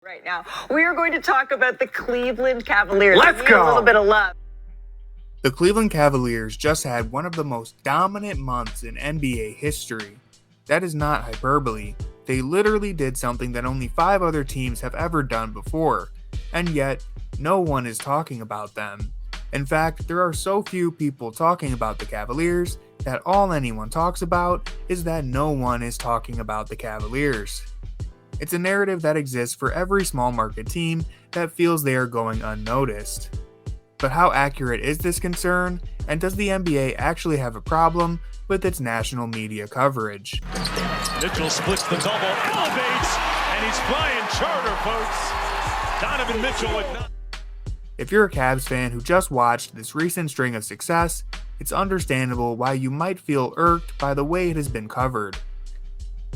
Right now, we are going to talk about the Cleveland Cavaliers. Let's go! A little bit of love. The Cleveland Cavaliers just had one of the most dominant months in NBA history. That is not hyperbole. They literally did something that only 5 other teams have ever done before, and yet no one is talking about them. In fact, there are so few people talking about the Cavaliers that all anyone talks about is that no one is talking about the Cavaliers. It's a narrative that exists for every small market team that feels they are going unnoticed. But how accurate is this concern, and does the NBA actually have a problem with its national media coverage? Mitchell splits the double, elevates, and he's flying charter, folks. Donovan Mitchell with not. If you're a Cavs fan who just watched this recent string of success, it's understandable why you might feel irked by the way it has been covered.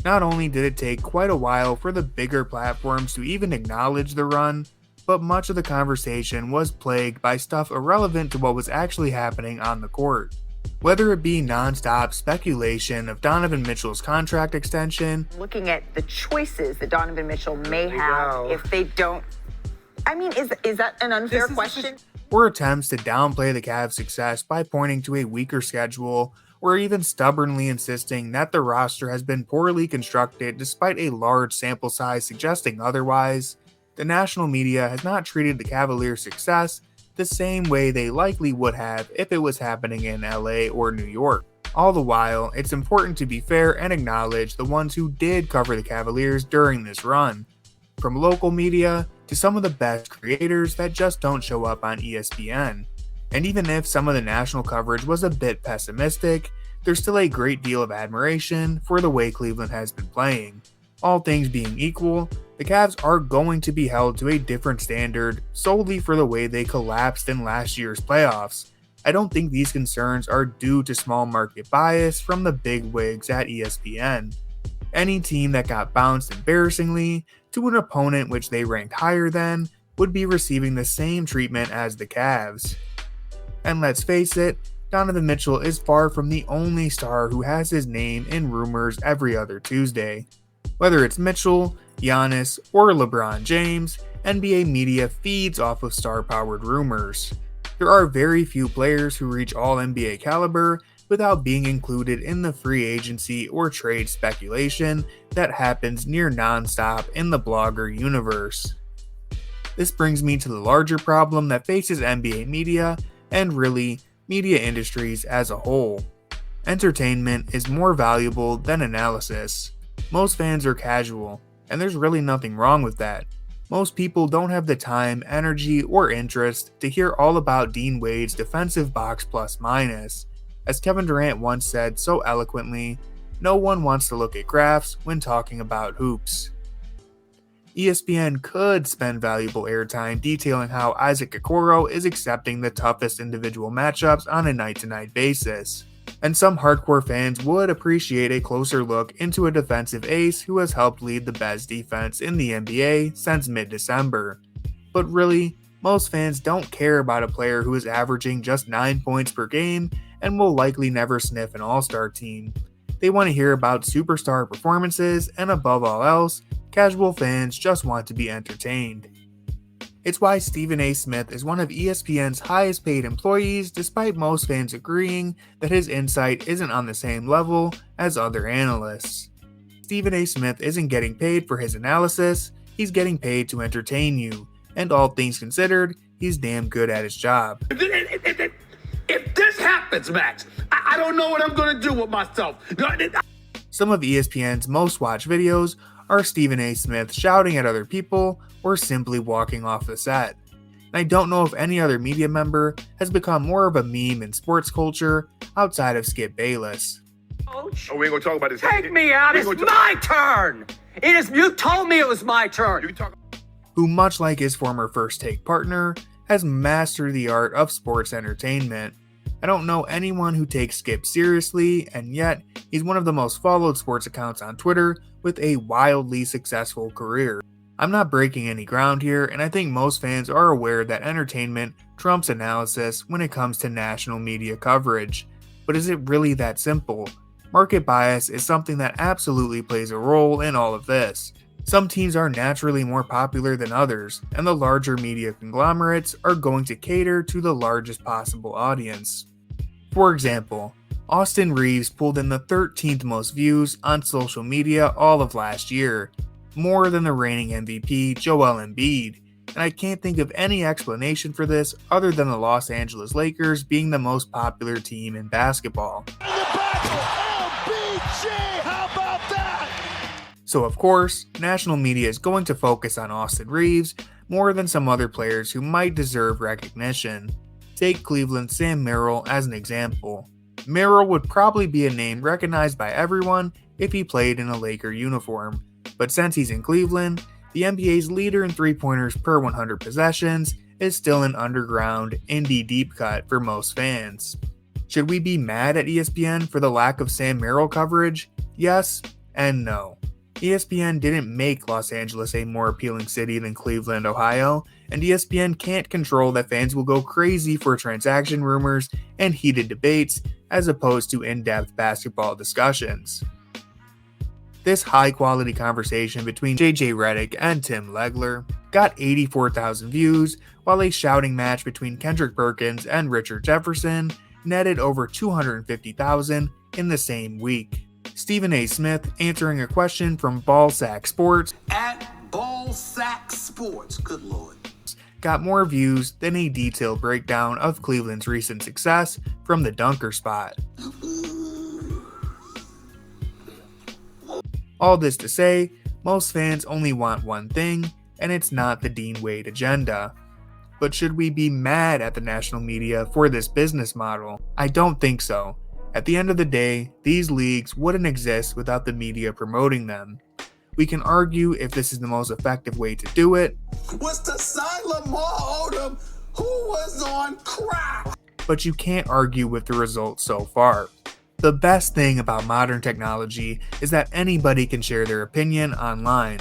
Not only did it take quite a while for the bigger platforms to even acknowledge the run, but much of the conversation was plagued by stuff irrelevant to what was actually happening on the court. Whether it be non-stop speculation of Donovan Mitchell's contract extension, Looking at the choices that Donovan Mitchell may have if they don't. I mean, is that an unfair question? or attempts to downplay the Cavs' success by pointing to a weaker schedule, or even stubbornly insisting that the roster has been poorly constructed despite a large sample size suggesting otherwise, the national media has not treated the Cavaliers' success the same way they likely would have if it was happening in LA or New York. All the while, it's important to be fair and acknowledge the ones who did cover the Cavaliers during this run, from local media to some of the best creators that just don't show up on ESPN. And even if some of the national coverage was a bit pessimistic, there's still a great deal of admiration for the way Cleveland has been playing. All things being equal, the Cavs are going to be held to a different standard solely for the way they collapsed in last year's playoffs. I don't think these concerns are due to small market bias from the big wigs at ESPN. Any team that got bounced embarrassingly to an opponent which they ranked higher than would be receiving the same treatment as the Cavs. And let's face it, Donovan Mitchell is far from the only star who has his name in rumors every other Tuesday. Whether it's Mitchell, Giannis, or LeBron James, NBA media feeds off of star-powered rumors. There are very few players who reach all-NBA caliber without being included in the free agency or trade speculation that happens near non-stop in the blogger universe. This brings me to the larger problem that faces NBA media, and really, media industries as a whole. Entertainment is more valuable than analysis. Most fans are casual, and there's really nothing wrong with that. Most people don't have the time, energy, or interest to hear all about Dean Wade's defensive box plus minus. As Kevin Durant once said so eloquently, no one wants to look at graphs when talking about hoops. ESPN could spend valuable airtime detailing how Isaac Okoro is accepting the toughest individual matchups on a night-to-night basis. And some hardcore fans would appreciate a closer look into a defensive ace who has helped lead the best defense in the NBA since mid-December. But really, most fans don't care about a player who is averaging just 9 points per game and will likely never sniff an all-star team. They want to hear about superstar performances, and above all else, casual fans just want to be entertained. It's why Stephen A. Smith is one of ESPN's highest paid employees, despite most fans agreeing that his insight isn't on the same level as other analysts. Stephen A. Smith isn't getting paid for his analysis, he's getting paid to entertain you, and all things considered, he's damn good at his job. If this happens, Max, I don't know what I'm going to do with myself. Some of ESPN's most watched videos are Stephen A. Smith shouting at other people or simply walking off the set. And I don't know if any other media member has become more of a meme in sports culture outside of Skip Bayless. Coach, Oh, we ain't going to talk about this. take me out. It's my turn. It is. You told me it was my turn. Who, much like his former First Take partner, has mastered the art of sports entertainment. I don't know anyone who takes Skip seriously, and yet he's one of the most followed sports accounts on Twitter with a wildly successful career. I'm not breaking any ground here, and I think most fans are aware that entertainment trumps analysis when it comes to national media coverage. But is it really that simple? Market bias is something that absolutely plays a role in all of this. Some teams are naturally more popular than others, and the larger media conglomerates are going to cater to the largest possible audience. For example, Austin Reeves pulled in the 13th most views on social media all of last year, more than the reigning MVP Joel Embiid, and I can't think of any explanation for this other than the Los Angeles Lakers being the most popular team in basketball. So of course, national media is going to focus on Austin Reeves more than some other players who might deserve recognition. Take Cleveland's Sam Merrill as an example. Merrill would probably be a name recognized by everyone if he played in a Laker uniform, but since he's in Cleveland, the NBA's leader in three-pointers per 100 possessions is still an underground, indie deep cut for most fans. Should we be mad at ESPN for the lack of Sam Merrill coverage? Yes and no. ESPN didn't make Los Angeles a more appealing city than Cleveland, Ohio, and ESPN can't control that fans will go crazy for transaction rumors and heated debates as opposed to in-depth basketball discussions. This high-quality conversation between JJ Redick and Tim Legler got 84,000 views, while a shouting match between Kendrick Perkins and Richard Jefferson netted over 250,000 in the same week. Stephen A. Smith answering a question from Ballsack Sports At Ballsack Sports, good lord, got more views than a detailed breakdown of Cleveland's recent success from the dunker spot. All this to say, most fans only want one thing, and it's not the Dean Wade agenda. But should we be mad at the national media for this business model? I don't think so. At the end of the day, these leagues wouldn't exist without the media promoting them. We can argue if this is the most effective way to do it. Was to sign Lamar Odom, who was on crack. But you can't argue with the results so far. The best thing about modern technology is that anybody can share their opinion online.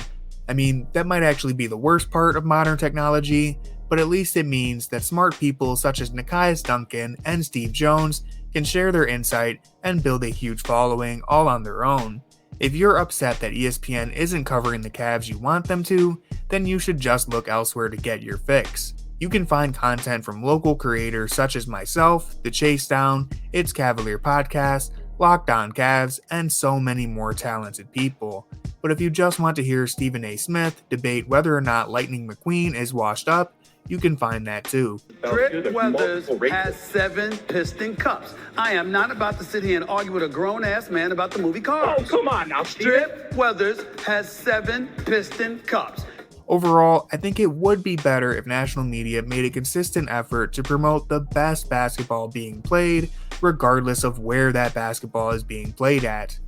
I mean, that might actually be the worst part of modern technology, but at least it means that smart people such as Nekias Duncan and Steve Jones can share their insight and build a huge following all on their own. If you're upset that ESPN isn't covering the Cavs you want them to, then you should just look elsewhere to get your fix. You can find content from local creators such as myself, the Chasedown, It's Cavalier Podcast, Locked On Cavs, and so many more talented people. But if you just want to hear Stephen A. Smith debate whether or not Lightning McQueen is washed up, you can find that too. Trip Weathers has 7 Piston Cups. I am not about to sit here and argue with a grown-ass man about the movie Cars. Oh, come on now, Trip Weathers has 7 Piston Cups. Overall, I think it would be better if national media made a consistent effort to promote the best basketball being played, regardless of where that basketball is being played at.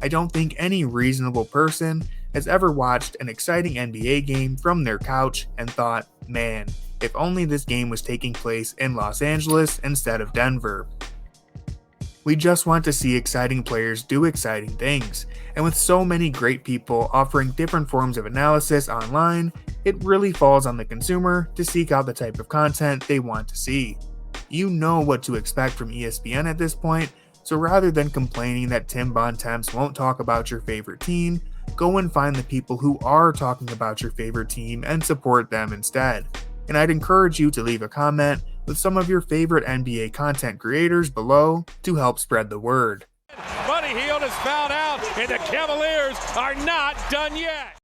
I don't think any reasonable person has ever watched an exciting NBA game from their couch and thought, man, if only this game was taking place in Los Angeles instead of Denver. We just want to see exciting players do exciting things, and with so many great people offering different forms of analysis online, it really falls on the consumer to seek out the type of content they want to see. You know what to expect from ESPN at this point, so rather than complaining that Tim Bontemps won't talk about your favorite team, go and find the people who are talking about your favorite team and support them instead. And I'd encourage you to leave a comment with some of your favorite NBA content creators below to help spread the word. Buddy Hield is fouled out, and the Cavaliers are not done yet.